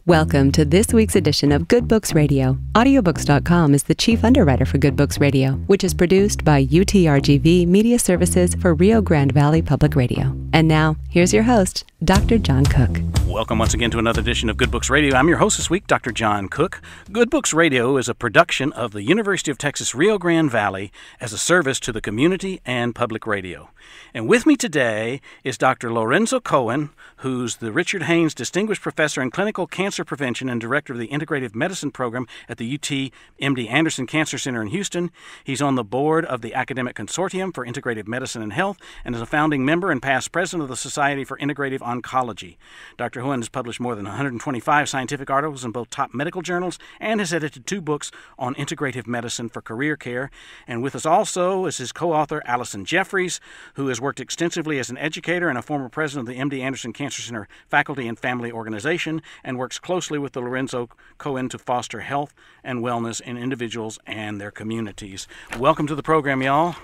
Welcome to this week's edition of Good Books Radio. Audiobooks.com is the chief underwriter for Good Books Radio, which is produced by UTRGV Media Services for Rio Grande Valley Public Radio. And now, here's your host, Dr. John Cook. Welcome once again to another edition of Good Books Radio. I'm your host this week, Dr. John Cook. Good Books Radio is a production of the University of Texas Rio Grande Valley as a service to the community and public radio. And with me today is Dr. Lorenzo Cohen, who's the Richard Haynes Distinguished Professor in Clinical Cancer Prevention and Director of the Integrative Medicine Program at the UT MD Anderson Cancer Center in Houston. He's on the board of the Academic Consortium for Integrative Medicine and Health and is a founding member and past president of the Society for Integrative Oncology. Dr. Cohen has published more than 125 scientific articles in both top medical journals and has edited 2 books on integrative medicine for career care. And with us also is his co-author, Allison Jeffries, who has worked extensively as an educator and a former president of the MD Anderson Cancer Center Faculty and Family Organization, and works closely with the Lorenzo Cohen to foster health and wellness in individuals and their communities. Welcome to the program, y'all.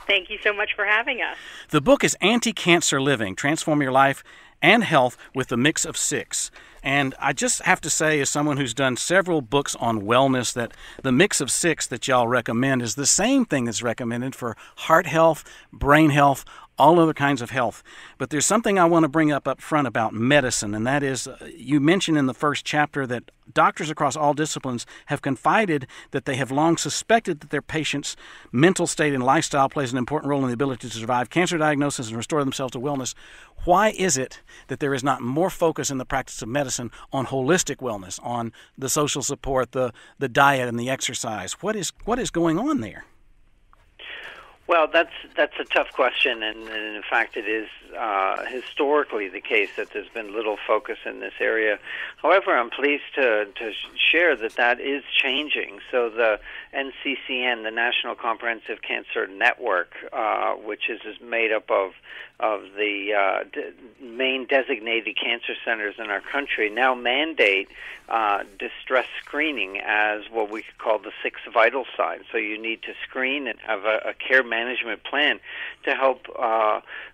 Thank you so much for having us. The book is Anticancer Living, Transform Your Life and Health with the Mix of 6. And I just have to say, as someone who's done several books on wellness, that the mix of 6 that y'all recommend is the same thing that's recommended for heart health, brain health, all other kinds of health. But there's something I want to bring up front about medicine, and that is, you mentioned in the first chapter that doctors across all disciplines have confided that they have long suspected that their patients' mental state and lifestyle plays an important role in the ability to survive cancer diagnosis and restore themselves to wellness. Why is it that there is not more focus in the practice of medicine on holistic wellness, on the social support, the diet, and the exercise? What is going on there? Well, that's a tough question, and in fact it is historically the case that there's been little focus in this area. However, I'm pleased to share that is changing. So the NCCN, the National Comprehensive Cancer Network, which is made up of the main designated cancer centers in our country, now mandate distress screening as what we could call the 6 vital signs. So you need to screen and have a care management plan to help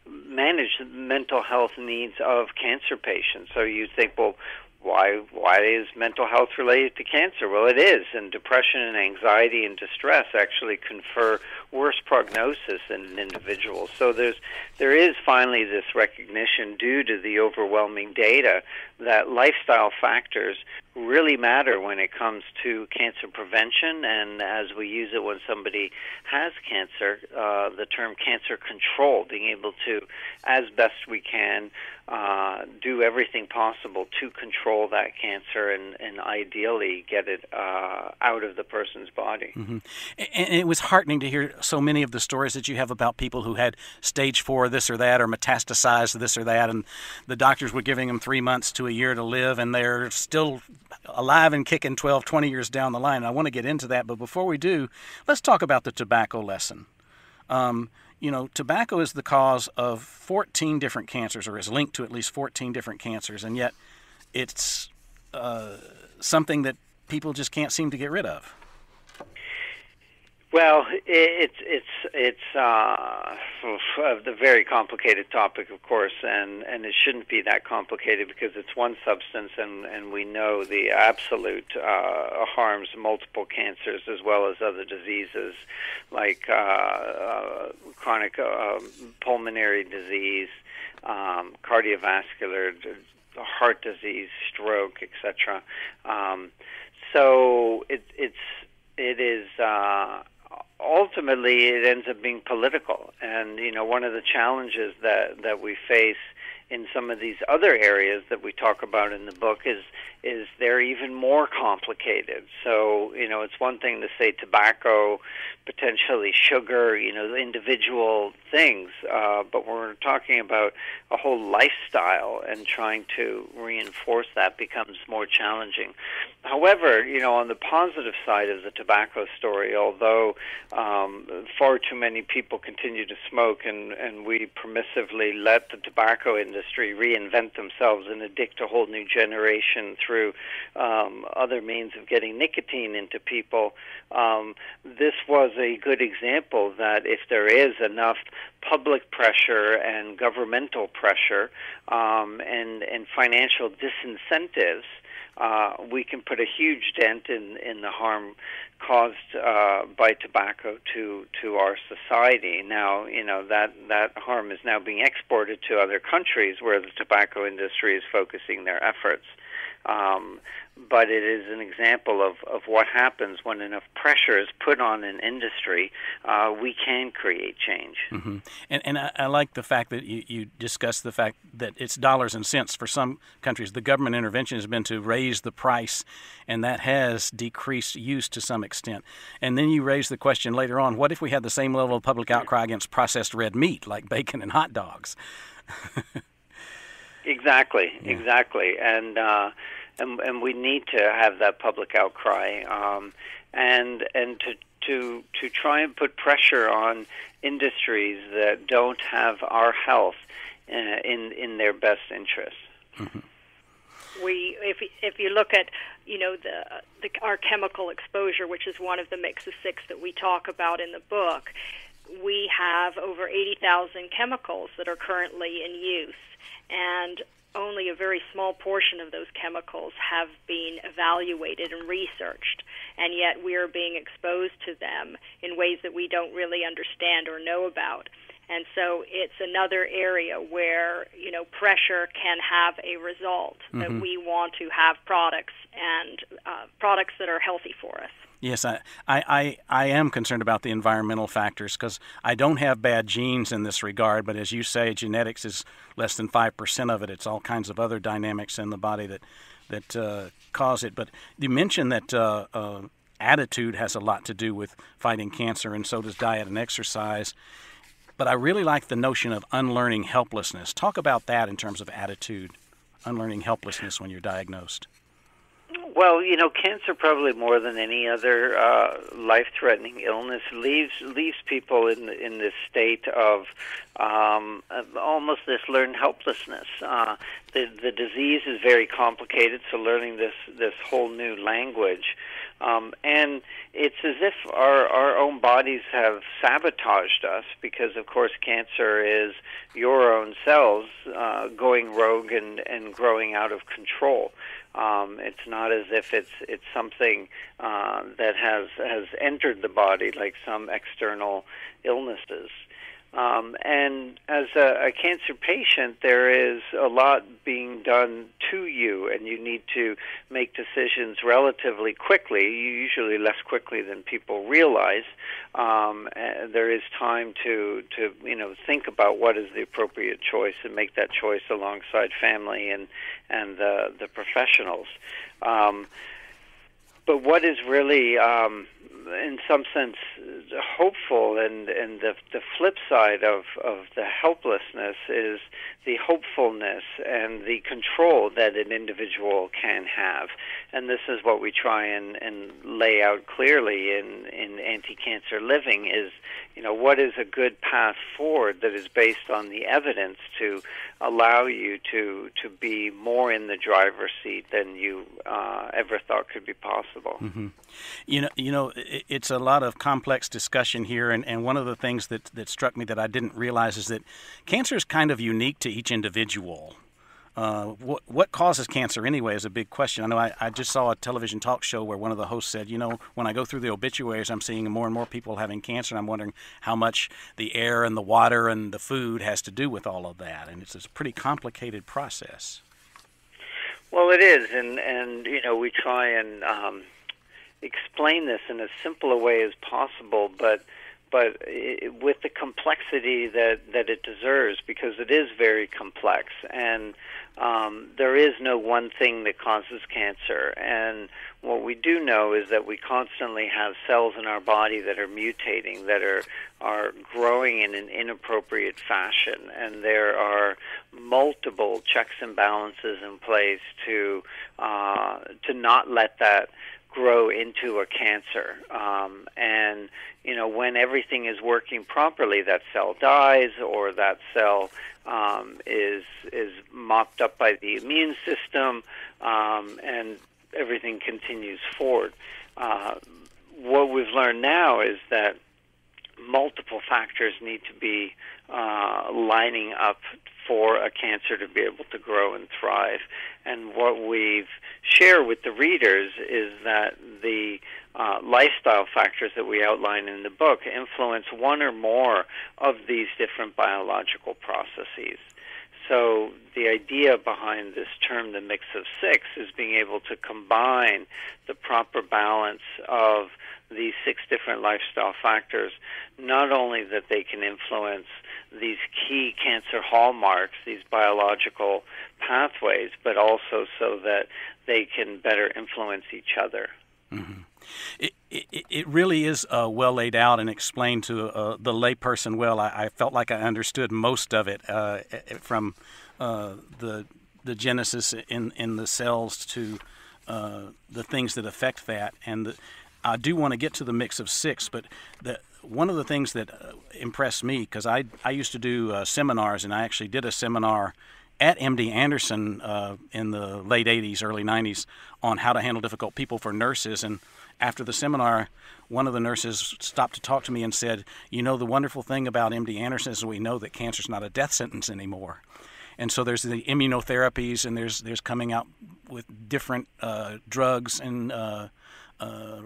manage the mental health needs of cancer patients. So you think, well, why is mental health related to cancer? Well, it is, and depression and anxiety and distress actually confer worse prognosis in an individual. So there is finally this recognition due to the overwhelming data that lifestyle factors really matter when it comes to cancer prevention, and as we use it when somebody has cancer, the term cancer control, being able to, as best we can, do everything possible to control that cancer and ideally get it out of the person's body. Mm-hmm. And it was heartening to hear so many of the stories that you have about people who had stage 4 this or that, or metastasized this or that, and the doctors were giving them 3 months to a year to live, and they're still alive and kicking 12, 20 years down the line. I want to get into that, but before we do, let's talk about the tobacco lesson. Tobacco is the cause of 14 different cancers, or is linked to at least 14 different cancers, and yet it's something that people just can't seem to get rid of. Well, it's a very complicated topic, of course, and it shouldn't be that complicated because it's one substance, and we know the absolute harms multiple cancers as well as other diseases like chronic pulmonary disease, cardiovascular, heart disease, stroke, etc. So it is. Ultimately, it ends up being political, and one of the challenges that we face in some of these other areas that we talk about in the book is they're even more complicated. So it's one thing to say tobacco, potentially sugar, individual things, but when we're talking about a whole lifestyle and trying to reinforce that becomes more challenging. However, on the positive side of the tobacco story, although far too many people continue to smoke and we permissively let the tobacco industry reinvent themselves and addict a whole new generation through other means of getting nicotine into people, this was a good example that if there is enough public pressure and governmental pressure and financial disincentives, we can put a huge dent in the harm caused by tobacco to our society. Now, that harm is now being exported to other countries where the tobacco industry is focusing their efforts. But it is an example of what happens when enough pressure is put on an industry. We can create change. Mm-hmm. And I like the fact that you discussed the fact that it's dollars and cents. For some countries, the government intervention has been to raise the price, and that has decreased use to some extent. And then you raise the question later on, what if we had the same level of public outcry against processed red meat, like bacon and hot dogs? Exactly. And we need to have that public outcry, and to try and put pressure on industries that don't have our health in their best interest. Mm-hmm. If you look at our chemical exposure, which is one of the mix of six that we talk about in the book, we have over 80,000 chemicals that are currently in use, and only a very small portion of those chemicals have been evaluated and researched, and yet we are being exposed to them in ways that we don't really understand or know about. And so it's another area where, pressure can have a result, that we want to have products and products that are healthy for us. Yes, I am concerned about the environmental factors because I don't have bad genes in this regard, but as you say, genetics is less than 5% of it. It's all kinds of other dynamics in the body that cause it. But you mentioned that attitude has a lot to do with fighting cancer, and so does diet and exercise. But I really like the notion of unlearning helplessness. Talk about that in terms of attitude, unlearning helplessness when you're diagnosed. Well, cancer probably more than any other life-threatening illness leaves people in this state of almost this learned helplessness. The disease is very complicated, so learning this whole new language, and it's as if our own bodies have sabotaged us because, of course, cancer is your own cells going rogue and growing out of control. It's not as if it's something that has entered the body like some external illnesses. And as a cancer patient, there is a lot being done to you, and you need to make decisions relatively quickly, usually less quickly than people realize. There is time to think about what is the appropriate choice and make that choice alongside family and the professionals. But what is really, in some sense, hopeful, and the flip side of the helplessness is the hopefulness and the control that an individual can have. And this is what we try and lay out clearly in Anti-Cancer Living is, what is a good path forward that is based on the evidence to allow you to be more in the driver's seat than you ever thought could be possible. Mm-hmm. It's a lot of complex discussion here, and one of the things that struck me that I didn't realize is that cancer is kind of unique to each individual. What causes cancer anyway is a big question. I know I just saw a television talk show where one of the hosts said, when I go through the obituaries, I'm seeing more and more people having cancer, and I'm wondering how much the air and the water and the food has to do with all of that. And it's a pretty complicated process. Well, it is, and we try and explain this in as simple a way as possible, but with the complexity that it deserves, because it is very complex, and there is no one thing that causes cancer. And what we do know is that we constantly have cells in our body that are mutating, that are growing in an inappropriate fashion, and there are multiple checks and balances in place to not let that grow into a cancer. And when everything is working properly, that cell dies, or that cell is mopped up by the immune system, and everything continues forward. What we've learned now is that multiple factors need to be lining up for a cancer to be able to grow and thrive. And what we've shared with the readers is that the lifestyle factors that we outline in the book influence one or more of these different biological processes. So the idea behind this term, the mix of six, is being able to combine the proper balance of these 6 different lifestyle factors, not only that they can influence these key cancer hallmarks, these biological pathways, but also so that they can better influence each other. Mm-hmm. It really is well laid out and explained to the layperson well. I felt like I understood most of it from the genesis in the cells to the things that affect that. And I do want to get to the mix of 6, but one of the things that impressed me, because I used to do seminars, and I actually did a seminar at MD Anderson in the late 80s, early 90s on how to handle difficult people for nurses. And after the seminar, one of the nurses stopped to talk to me and said, you know, the wonderful thing about MD Anderson is we know that cancer's not a death sentence anymore. And so there's the immunotherapies, and there's coming out with different drugs and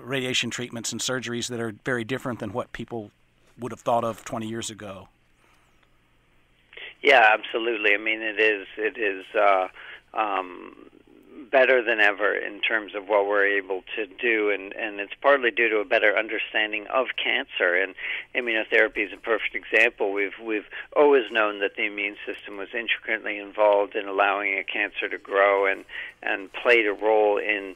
radiation treatments and surgeries that are very different than what people would have thought of 20 years ago. Yeah, absolutely. I mean, it is better than ever in terms of what we're able to do, and it's partly due to a better understanding of cancer. And immunotherapy is a perfect example. We've always known that the immune system was intricately involved in allowing a cancer to grow and played a role in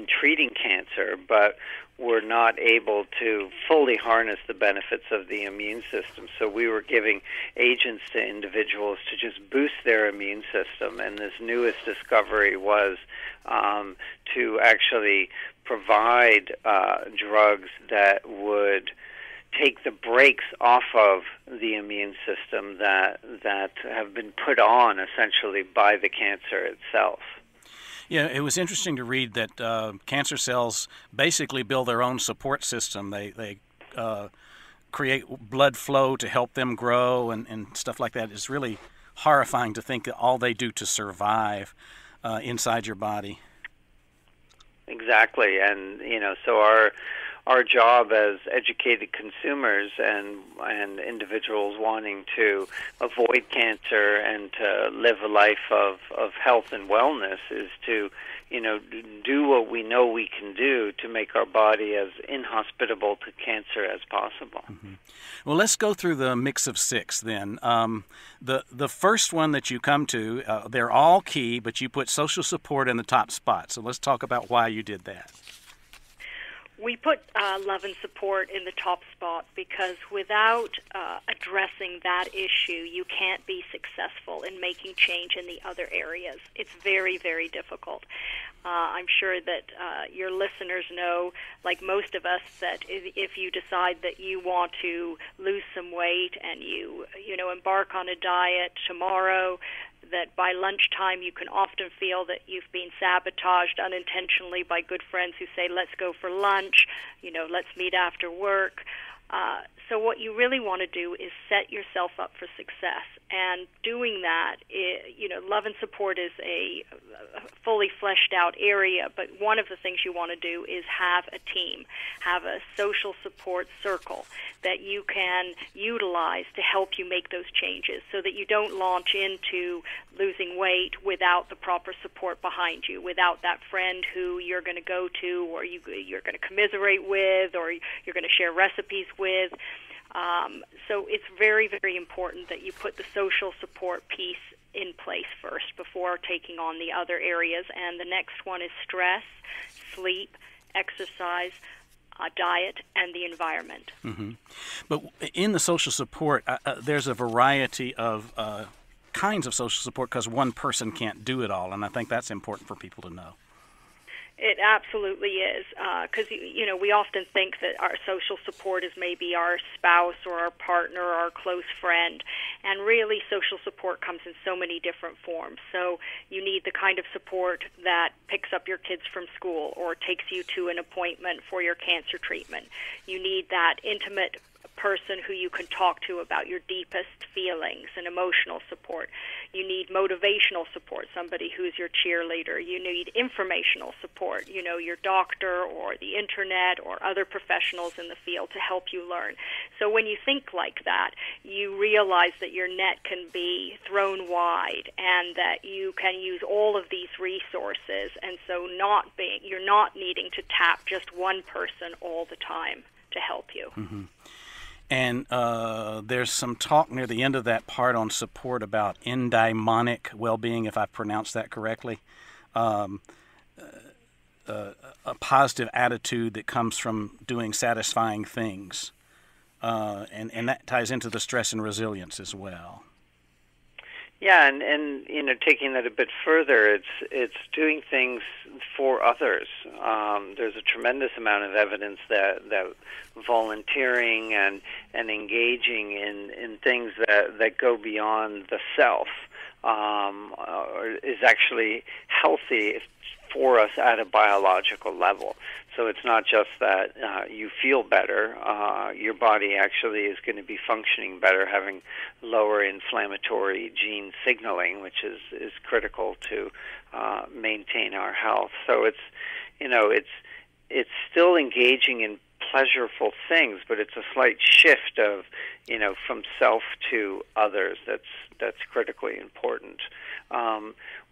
treating cancer, but we're not able to fully harness the benefits of the immune system. So we were giving agents to individuals to just boost their immune system, and this newest discovery was to actually provide drugs that would take the brakes off of the immune system that have been put on essentially by the cancer itself. Yeah, it was interesting to read that cancer cells basically build their own support system. They create blood flow to help them grow and stuff like that. It's really horrifying to think that all they do to survive inside your body. Exactly, and so our job as educated consumers and individuals wanting to avoid cancer and to live a life of health and wellness is to, do what we know we can do to make our body as inhospitable to cancer as possible. Mm-hmm. Well, let's go through the mix of 6 then. The first one that you come to, they're all key, but you put social support in the top spot. So let's talk about why you did that. We put love and support in the top spot because without addressing that issue, you can't be successful in making change in the other areas. It's very, very difficult. I'm sure that your listeners know, like most of us, that if you decide that you want to lose some weight and you embark on a diet tomorrow, that by lunchtime you can often feel that you've been sabotaged unintentionally by good friends who say, let's go for lunch, let's meet after work. So what you really want to do is set yourself up for success. And doing that, love and support is a fully fleshed out area, but one of the things you want to do is have a team, have a social support circle that you can utilize to help you make those changes so that you don't launch into losing weight without the proper support behind you, without that friend who you're going to go to or you're going to commiserate with or you're going to share recipes with. So it's very, very important that you put the social support piece in place first before taking on the other areas. And the next one is stress, sleep, exercise, diet, and the environment. Mm-hmm. But in the social support, there's a variety of kinds of social support because one person can't do it all, and I think that's important for people to know. It absolutely is, because we often think that our social support is maybe our spouse or our partner or our close friend, and really social support comes in so many different forms. So you need the kind of support that picks up your kids from school or takes you to an appointment for your cancer treatment. You need that intimate person who you can talk to about your deepest feelings and emotional support. You need motivational support, somebody who's your cheerleader. You need informational support, your doctor or the internet or other professionals in the field to help you learn. So when you think like that, you realize that your net can be thrown wide and that you can use all of these resources, and so you're not needing to tap just one person all the time to help you. Mm-hmm. And there's some talk near the end of that part on support about endaimonic well-being, if I pronounced that correctly, a positive attitude that comes from doing satisfying things, and that ties into the stress and resilience as well. Yeah, and taking that a bit further, it's doing things for others. There's a tremendous amount of evidence that volunteering and engaging in things that go beyond the self is actually healthy for us at a biological level. So it's not just that you feel better. Your body actually is going to be functioning better, having lower inflammatory gene signaling, which is critical to maintain our health. So it's still engaging in pleasurable things, but it's a slight shift of from self to others that's critically important.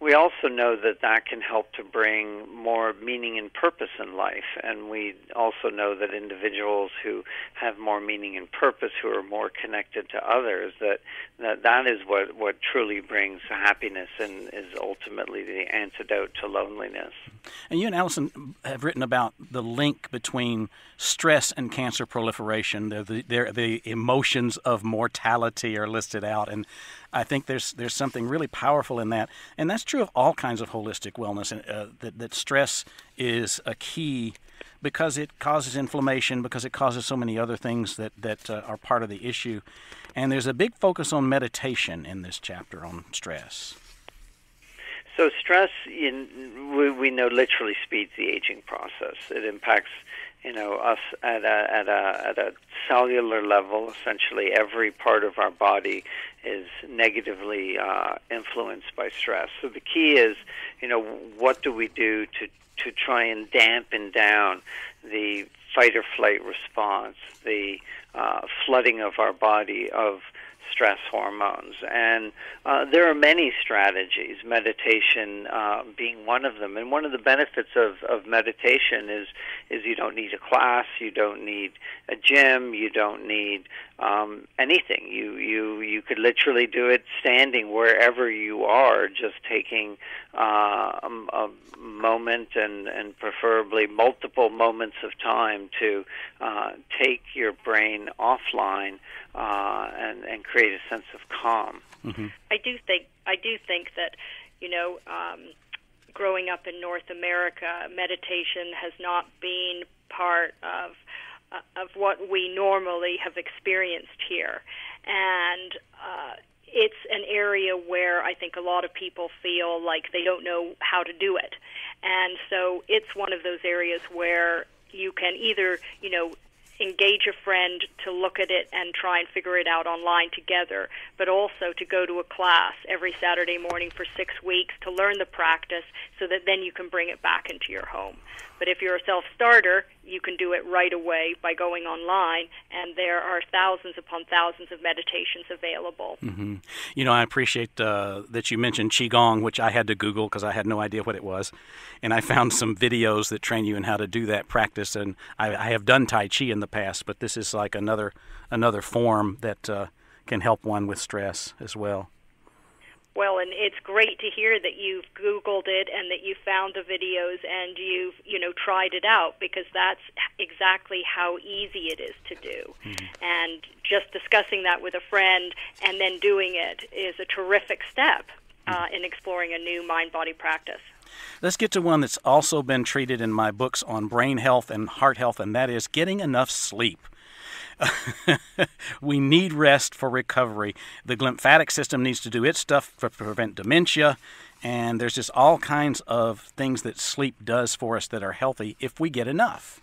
We also know that can help to bring more meaning and purpose in life, and we also know that individuals who have more meaning and purpose, who are more connected to others, that is what truly brings happiness and is ultimately the antidote to loneliness. And you and Allison have written about the link between stress and cancer proliferation. The emotions of mortality are listed out, and I think there's something really powerful in that, and that's true of all kinds of holistic wellness. That stress is a key because it causes inflammation, because it causes so many other things that are part of the issue. And there's a big focus on meditation in this chapter on stress. So stress, we know, literally speeds the aging process. It impacts us at a cellular level. Essentially, every part of our body is negatively influenced by stress. So the key is, what do we do to try and dampen down the fight or flight response, the flooding of our body of stress hormones. And there are many strategies, meditation being one of them. And one of the benefits of meditation is you don't need a class, you don't need a gym, you don't need anything. You could literally do it standing wherever you are, just taking a moment and preferably multiple moments of time to take your brain offline and create a sense of calm. Mm-hmm. I do think that growing up in North America, meditation has not been part of what we normally have experienced here, and it's an area where I think a lot of people feel like they don't know how to do it, and so it's one of those areas where you can either engage a friend to look at it and try and figure it out online together, but also to go to a class every Saturday morning for 6 weeks to learn the practice so that then you can bring it back into your home. But if you're a self-starter, you can do it right away by going online, and there are thousands upon thousands of meditations available. Mm-hmm. I appreciate that you mentioned Qigong, which I had to Google because I had no idea what it was. And I found some videos that train you in how to do that practice. And I have done Tai Chi in the past, but this is like another form that can help one with stress as well. Well, and it's great to hear that you've Googled it and that you found the videos and you've, tried it out, because that's exactly how easy it is to do. Mm-hmm. And just discussing that with a friend and then doing it is a terrific step in exploring a new mind-body practice. Let's get to one that's also been treated in my books on brain health and heart health, and that is getting enough sleep. We need rest for recovery. The lymphatic system needs to do its stuff to prevent dementia, and there's just all kinds of things that sleep does for us that are healthy if we get enough.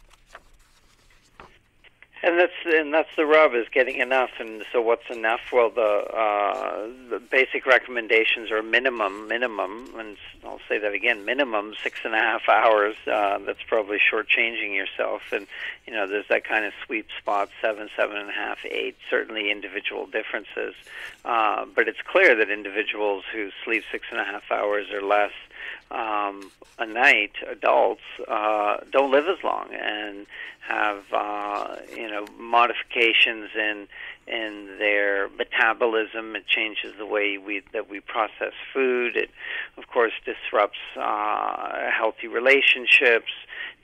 And that's the rub, is getting enough. And so what's enough? Well, the basic recommendations are minimum, and I'll say that again, minimum 6.5 hours. That's probably shortchanging yourself. And, there's that kind of sweet spot, 7, 7.5, 8, certainly individual differences. But it's clear that individuals who sleep 6.5 hours or less a night, adults, don't live as long and have modifications in their metabolism. It changes the way that we process food. It, of course, disrupts healthy relationships,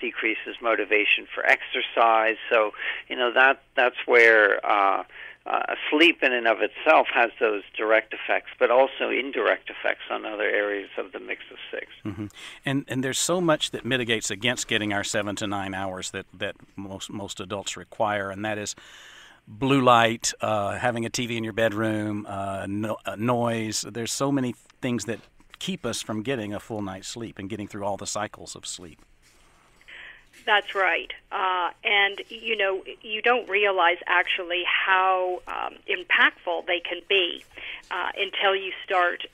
decreases motivation for exercise. So, that's where sleep in and of itself has those direct effects, but also indirect effects on other areas of the mix of 6. Mm-hmm. And there's so much that mitigates against getting our 7 to 9 hours that most adults require, and that is blue light, having a TV in your bedroom, noise. There's so many things that keep us from getting a full night's sleep and getting through all the cycles of sleep. That's right. And, you don't realize actually how impactful they can be until you start,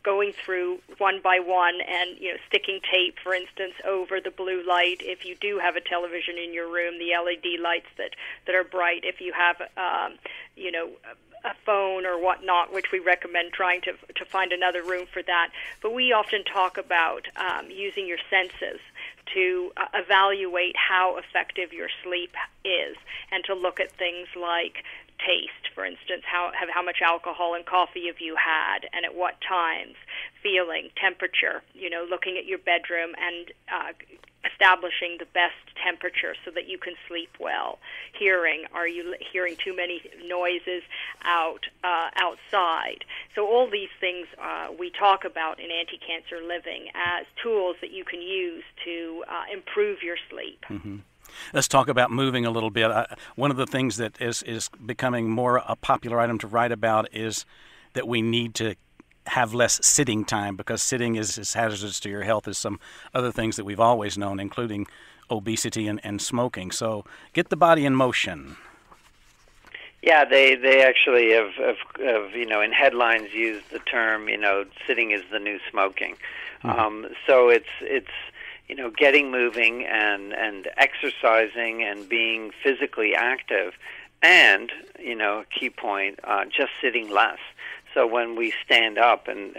going through one by one and, sticking tape, for instance, over the blue light. If you do have a television in your room, the LED lights that are bright. If you have, a phone or whatnot, which we recommend trying to find another room for that. But we often talk about using your senses to evaluate how effective your sleep is, and to look at things like taste, for instance, how much alcohol and coffee have you had, and at what times, feeling, temperature, looking at your bedroom and establishing the best temperature so that you can sleep well. Hearing, are you hearing too many noises outside? So all these things we talk about in Anticancer Living as tools that you can use to improve your sleep. Mm-hmm. Let's talk about moving a little bit. One of the things that is becoming more a popular item to write about is that we need to have less sitting time, because sitting is as hazardous to your health as some other things that we've always known, including obesity and smoking. So get the body in motion. Yeah, they actually have in headlines used the term, sitting is the new smoking. Mm-hmm. So it's getting moving and exercising and being physically active, and a key point, just sitting less. So when we stand up, and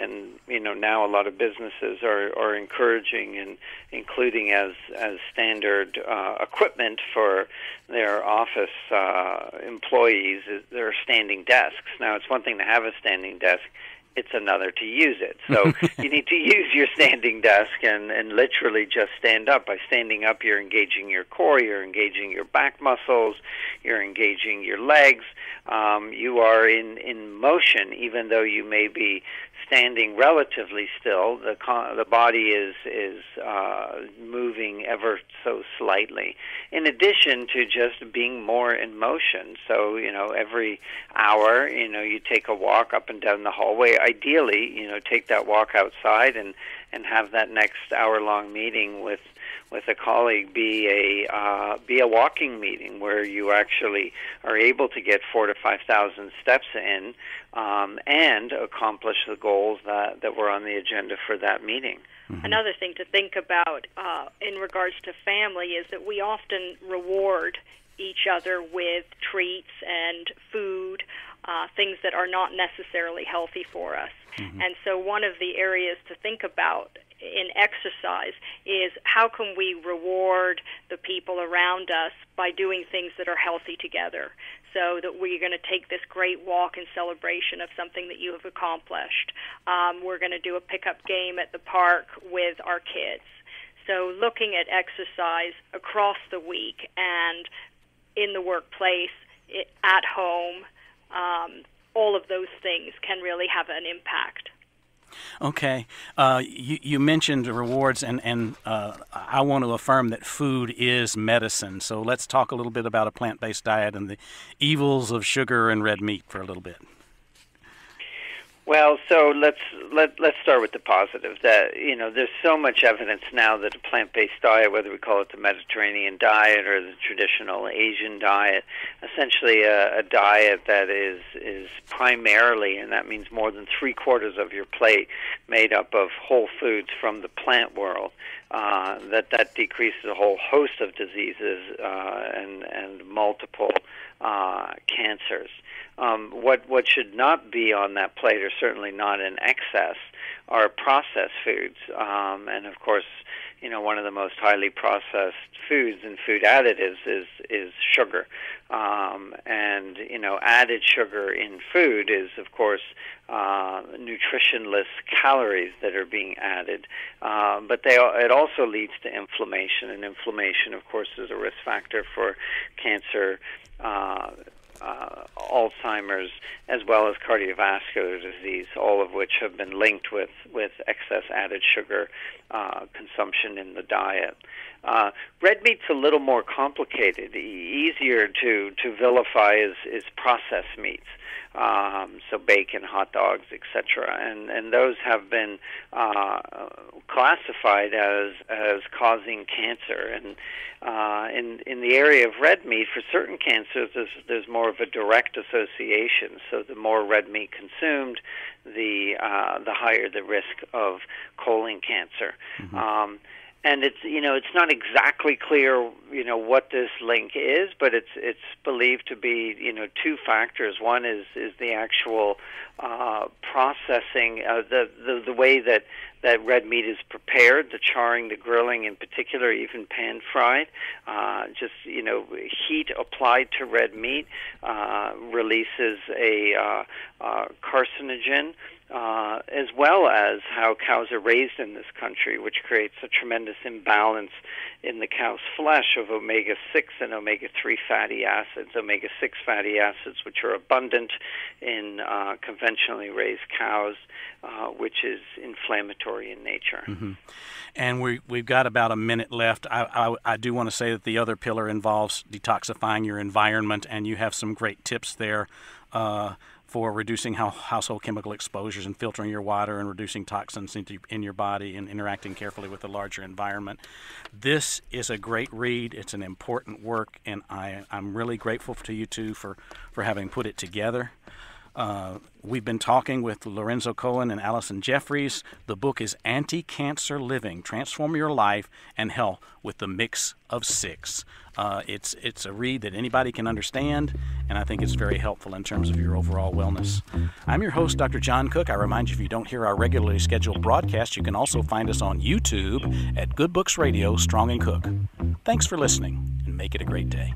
now a lot of businesses are encouraging and including as standard equipment for their office employees, there are standing desks. Now, it's one thing to have a standing desk. It's another to use it. So you need to use your standing desk and literally just stand up. By standing up, you're engaging your core, you're engaging your back muscles, you're engaging your legs. You are in motion, even though you may be standing relatively still. The body is moving ever so slightly. In addition to just being more in motion. So every hour, you take a walk up and down the hallway. Ideally, take that walk outside and have that next hour-long meeting with a colleague be a walking meeting where you actually are able to get 4,000 to 5,000 steps in and accomplish the goals that were on the agenda for that meeting. Mm-hmm. Another thing to think about in regards to family is that we often reward each other with treats and food, things that are not necessarily healthy for us. Mm-hmm. And so one of the areas to think about in exercise is how can we reward the people around us by doing things that are healthy together, so that we're going to take this great walk in celebration of something that you have accomplished. We're going to do a pickup game at the park with our kids. So looking at exercise across the week and in the workplace, at home, all of those things can really have an impact. Okay. You mentioned rewards, and I want to affirm that food is medicine. So let's talk a little bit about a plant-based diet and the evils of sugar and red meat for a little bit. Well, so let's start with the positive. That there's so much evidence now that a plant-based diet, whether we call it the Mediterranean diet or the traditional Asian diet, essentially a diet that is primarily, and that means more than 3/4 of your plate, made up of whole foods from the plant world. That decreases a whole host of diseases and multiple cancers. What should not be on that plate, or certainly not in excess, are processed foods. And of course, one of the most highly processed foods and food additives is sugar. And added sugar in food is, of course, nutritionless calories that are being added. But it also leads to inflammation, and inflammation, of course, is a risk factor for cancer, Alzheimer's, as well as cardiovascular disease, all of which have been linked with excess added sugar consumption in the diet. Red meat's a little more complicated. Easier to vilify is processed meats. So bacon, hot dogs, etc., and those have been classified as causing cancer. And in the area of red meat, for certain cancers, there's more of a direct association. So the more red meat consumed, the higher the risk of colon cancer. Mm-hmm. And it's not exactly clear what this link is, but it's believed to be two factors. One is the actual processing, the way that red meat is prepared, the charring, the grilling in particular, even pan fried. Just heat applied to red meat releases a carcinogen. As well as how cows are raised in this country, which creates a tremendous imbalance in the cow's flesh of omega-6 and omega-3 fatty acids. Omega-6 fatty acids, which are abundant in conventionally raised cows, which is inflammatory in nature. Mm-hmm. And we've got about a minute left. I do want to say that the other pillar involves detoxifying your environment, and you have some great tips there for reducing household chemical exposures and filtering your water and reducing toxins in your body and interacting carefully with the larger environment. This is a great read. It's an important work, and I'm really grateful to you two for having put it together. We've been talking with Lorenzo Cohen and Allison Jeffries. The book is Anticancer Living, Transform Your Life and Health with the Mix of Six. It's a read that anybody can understand, and I think it's very helpful in terms of your overall wellness. I'm your host, Dr. John Cook. I remind you, if you don't hear our regularly scheduled broadcast, you can also find us on YouTube at Good Books Radio, Strong and Cook. Thanks for listening, and make it a great day.